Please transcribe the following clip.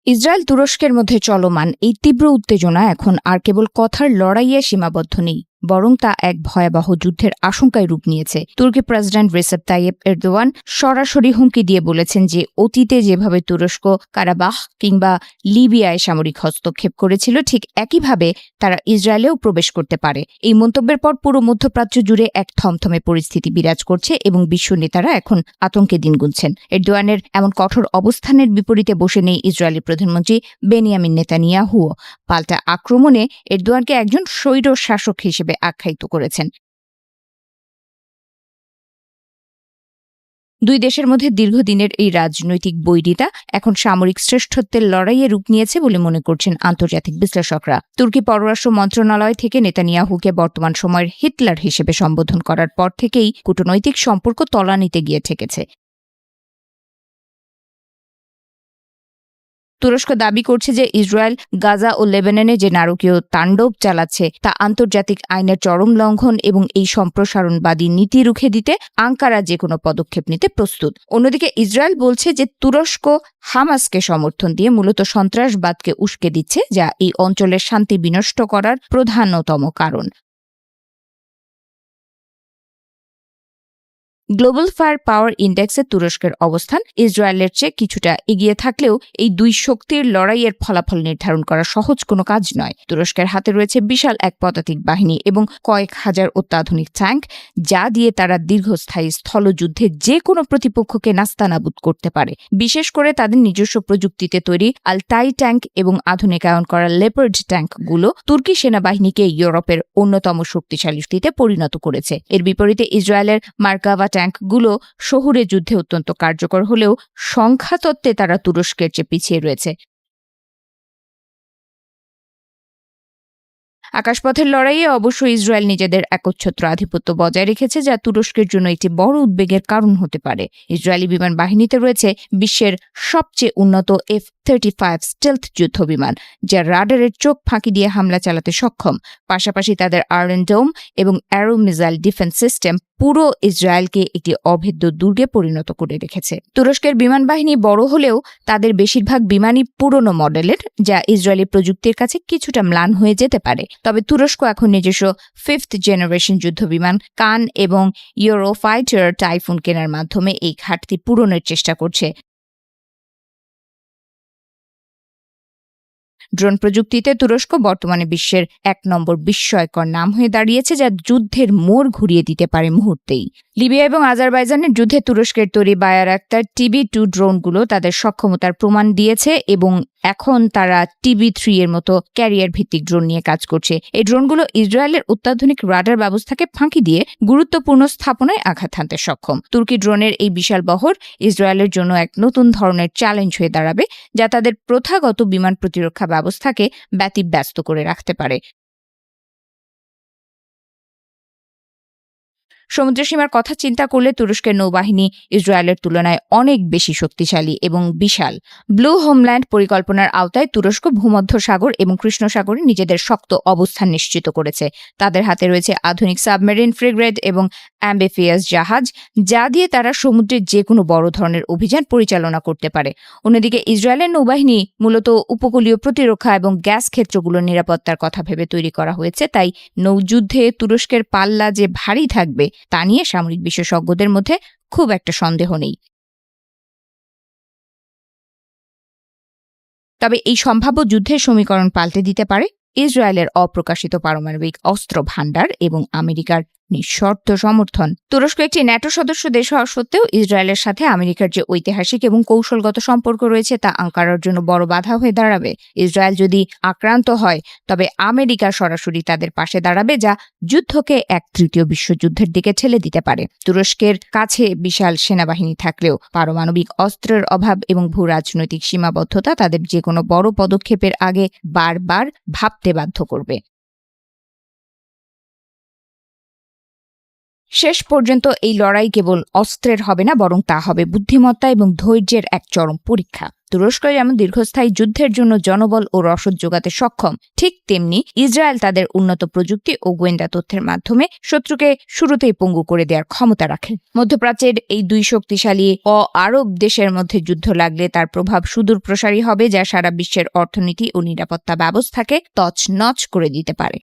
Israel তুরস্কের মধ্যে চলমান এই তীব্র উত্তেজনা এখন আর কেবল কথার লড়াইয়ে সীমাবদ্ধ নেই, বরং তা এক ভয়াবহ যুদ্ধের আশঙ্কায় রূপ নিয়েছে। তুর্কি প্রেসিডেন্ট রিসেপ তাইয়েপ এরদোয়ান সরাসরি হুমকি দিয়ে বলেছেন যে অতীতে যেভাবে তুরস্ক কারাবাহ কিংবা লিবিয়ায় সামরিক হস্তক্ষেপ করেছিল, ঠিক একইভাবে তারা ইসরায়েলেও প্রবেশ করতে পারে। এই মন্তব্যের পর পুরো মধ্যপ্রাচ্য জুড়ে এক থমথমে পরিস্থিতি বিরাজ করছে এবং বিশ্ব নেতারা এখন আতঙ্কে দিন গুনছেন। এরদোয়ানের এমন কঠোর অবস্থানের বিপরীতে বসে নেই ইসরায়েলি প্রধানমন্ত্রী বেনিয়ামিন নেতানিয়াহুও। পাল্টা আক্রমণে এরদোয়ানকে একজন স্বৈর শাসক হিসেবে আখ্যায়িত করেছেন। দুই দেশের মধ্যে দীর্ঘদিনের এই রাজনৈতিক বৈরিতা এখন সামরিক শ্রেষ্ঠত্বের লড়াইয়ে রূপ নিয়েছে বলে মনে করছেন আন্তর্জাতিক বিশ্লেষকরা। তুর্কি পররাষ্ট্র মন্ত্রণালয় থেকে নেতানিয়াহুকে বর্তমান সময়ের হিটলার হিসেবে সম্বোধন করার পর থেকেই কূটনৈতিক সম্পর্ক তলানিতে গিয়ে ঠেকেছে। তুরস্ক দাবি করছে যে ইসরায়েল গাজা ও লেবাননে যে নারকীয় তাণ্ডব চালাচ্ছে তা আন্তর্জাতিক আইনের চরম লঙ্ঘন এবং এই সম্প্রসারণবাদী নীতি রুখে দিতে আঙ্কারা যে কোনো পদক্ষেপ নিতে প্রস্তুত। অন্যদিকে ইসরায়েল বলছে যে তুরস্ক হামাসকে সমর্থন দিয়ে মূলত সন্ত্রাসবাদকে উস্কে দিচ্ছে, যা এই অঞ্চলের শান্তি বিনষ্ট করার প্রধানতম কারণ। গ্লোবাল ফায়ার পাওয়ার ইন্ডেক্সে তুরস্কের অবস্থান ইসরায়েলের চেয়ে কিছুটা এগিয়ে থাকলেও এই দুই শক্তির লড়াইয়ের ফলাফল নির্ধারণ করা সহজ কোনো কাজ নয়। তুরস্কের হাতে রয়েছে বিশাল এক পদাতিক বাহিনী এবং কয়েক হাজার অত্যাধুনিক ট্যাঙ্ক, যা দিয়ে তারা দীর্ঘস্থায়ী স্থলযুদ্ধে যে কোনো প্রতিপক্ষকে নাস্তানাবুদ করতে পারে। বিশেষ করে তাদের নিজস্ব প্রযুক্তিতে তৈরি আলতাই ট্যাঙ্ক এবং আধুনিকায়ন করা লেপার্ড ট্যাঙ্কগুলো তুর্কি সেনাবাহিনীকে ইউরোপের অন্যতম শক্তিশালী শক্তিতে পরিণত করেছে। এর বিপরীতে ইসরায়েলের মার্কাভা ট্যাঙ্কগুলো শহুরে যুদ্ধে অত্যন্ত কার্যকর হলেও সংখ্যাতত্ত্বে তারা তুরস্কের চেয়ে পিছিয়ে রয়েছে। আকাশপথের লড়াইয়ে অবশ্য ইসরায়েল নিজেদের একচ্ছত্র আধিপত্য বজায় রেখেছে, যা তুরস্কের জন্য একটি বড় উদ্বেগের কারণ হতে পারে। ইসরায়েলি বিমান বাহিনীতে রয়েছে বিশ্বের সবচেয়ে উন্নত F-35 স্টেলথ যুদ্ধবিমান, যা রাডারের চোখ ফাঁকি দিয়ে হামলা চালাতে সক্ষম। পাশাপাশি তাদের আয়রন ডোম এবং অ্যারো মিসাইল ডিফেন্স সিস্টেম পুরো ইসরায়েলকে একটি অভেদ্য দুর্গে পরিণত করে রেখেছে। তুরস্কের বিমান বাহিনী বড় হলেও তাদের বেশিরভাগ বিমানই পুরনো মডেলের, যা ইসরায়েলি প্রযুক্তির কাছে কিছুটা ম্লান হয়ে যেতে পারে। তবে তুরস্ক এখন নিজস্ব 5th জেনারেশন যুদ্ধবিমান কান এবং ইউরোফাইটার টাইফুন কেনার মাধ্যমে এই ঘাটতি পূরণের চেষ্টা করছে। ড্রোন প্রযুক্তিতে তুরস্ক বর্তমানে বিশ্বের 1 নম্বর বিস্ময়কর নাম হয়ে দাঁড়িয়েছে, যা যুদ্ধের মোড় ঘুরিয়ে দিতে পারে মুহূর্তেই। লিবিয়া এবং আজারবাইজানের যুদ্ধে তুরস্কের তৈরি বায়ারাক্তার TB2 ড্রোনগুলো তাদের সক্ষমতার প্রমাণ দিয়েছে এবং এখন তারা TB3 এর মতো ক্যারিয়ার ভিত্তিক ড্রোন নিয়ে কাজ করছে। এই ড্রোনগুলো ইসরায়েলের অত্যাধুনিক রাডার ব্যবস্থাকে ফাঁকি দিয়ে গুরুত্বপূর্ণ স্থাপনায় আঘাত হানতে সক্ষম। তুর্কি ড্রোনের এই বিশাল বহর ইসরায়েলের জন্য এক নতুন ধরনের চ্যালেঞ্জ হয়ে দাঁড়াবে, যা তাদের প্রথাগত বিমান প্রতিরক্ষা ব্যবস্থাকে ব্যতিব্যস্ত করে রাখতে পারে। সমুদ্রসীমার কথা চিন্তা করলে তুরস্কের নৌবাহিনী ইসরায়েলের তুলনায় অনেক বেশি শক্তিশালী এবং বিশাল। ব্লু হোমল্যান্ড পরিকল্পনার আওতায় তুরস্ক ভূমধ্য সাগর এবং কৃষ্ণ সাগরে নিজেদের শক্ত অবস্থান নিশ্চিত করেছে। তাদের হাতে রয়েছে আধুনিক সাবমেরিন ফ্রিগেট এবং অ্যাম্বিফিয়াস জাহাজ, যা দিয়ে তারা সমুদ্রের যে কোনো বড় ধরনের অভিযান পরিচালনা করতে পারে। অন্যদিকে ইসরায়েলের নৌবাহিনী মূলত উপকূলীয় প্রতিরক্ষা এবং গ্যাস ক্ষেত্রগুলোর নিরাপত্তার কথা ভেবে তৈরি করা হয়েছে, তাই নৌযুদ্ধে তুরস্কের পাল্লা যে ভারী থাকবে তা নিয়ে সামরিক বিশেষজ্ঞদের মধ্যে খুব একটা সন্দেহ নেই। তবে এই সম্ভাব্য যুদ্ধের সমীকরণ পাল্টে দিতে পারে ইসরায়েলের অপ্রকাশিত পারমাণবিক অস্ত্র ভান্ডার এবং আমেরিকার নিঃশর্ত সমর্থন। তুরস্ক একটি ন্যাটো সদস্য দেশ হওয়া সত্ত্বেও ইসরায়েলের সাথে আমেরিকার যে ঐতিহাসিক এবং কৌশলগত সম্পর্ক রয়েছে তা আঙ্কারার জন্য বড় বাধা হয়ে দাঁড়াবে। ইসরায়েল যদি আক্রান্ত হয় তবে আমেরিকা সরাসরি তাদের পাশে দাঁড়াবে, যা যুদ্ধকে এক তৃতীয় বিশ্বযুদ্ধের দিকে ঠেলে দিতে পারে। তুরস্কের কাছে বিশাল সেনাবাহিনী থাকলেও পারমাণবিক অস্ত্রের অভাব এবং ভূ রাজনৈতিক সীমাবদ্ধতা তাদের যে কোনো বড় পদক্ষেপের আগে বারবার ভাবতে বাধ্য করবে। শেষ পর্যন্ত এই লড়াই কেবল অস্ত্রের হবে না, বরং তা হবে বুদ্ধিমত্তা এবং ধৈর্যের এক চরম পরীক্ষা। তুরস্ক যেমন দীর্ঘস্থায়ী যুদ্ধের জন্য জনবল ও রসদ যোগাতে সক্ষম, ঠিক তেমনি ইসরায়েল তাদের উন্নত প্রযুক্তি ও গোয়েন্দা তথ্যের মাধ্যমে শত্রুকে শুরুতেই পঙ্গু করে দেওয়ার ক্ষমতা রাখে। মধ্যপ্রাচ্যের এই দুই শক্তিশালী আরব দেশের মধ্যে যুদ্ধ লাগলে তার প্রভাব সুদূর প্রসারী হবে, যা সারা বিশ্বের অর্থনীতি ও নিরাপত্তা ব্যবস্থাকে তছনছ করে দিতে পারে।